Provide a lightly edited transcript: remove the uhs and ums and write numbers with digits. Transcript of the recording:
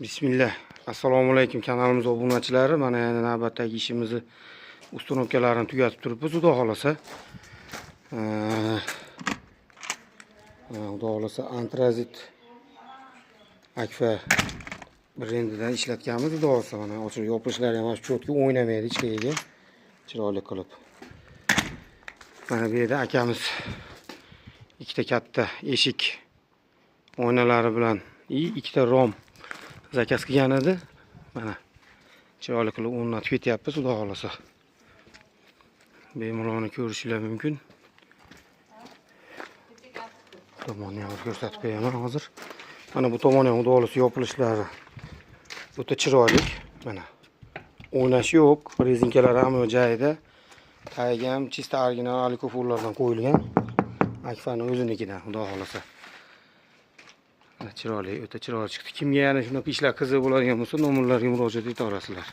Bismillah. Assalomu alaykum kanalimiz obunachilari. Mana endi navbatdagi ishimizni ustunovkalarini tugatib turibmiz, xudo xolasa. Xudo xolasa Antrazit Akfa brendidan ishlatganmiz, xudo xolasa. Mana ochiq yopishlari ham cho'tki o'ynamaydi ichkariga. Chiroyli qilib. Mana bu yerda akamiz ikkita katta eshik oynalari bilan ikkita rom zakaz qilgan edi. Mana chiroyli qilib o'rnatib ketyapmiz, xudo xolasa. Bemalol ko'rishinglar mumkin. Tomonni ham ko'rsatib qo'yaman hozir. Mana bu tomon ham xudo xolasa yopilishlari o'ta chiroyli. Mana o'ynash yo'q, rezinkalar ham joyida. Tagiga ham chista original alikofurlardan qo'yilgan. Akfani o'zinikidan, xudo xolasa. Chiroyli, o'ta chiroyli chiqdi. Kimga yana shunaqa ishlar qiziq bo'ladigan bo'lsa, nomerlarga murojaat eta olasizlar.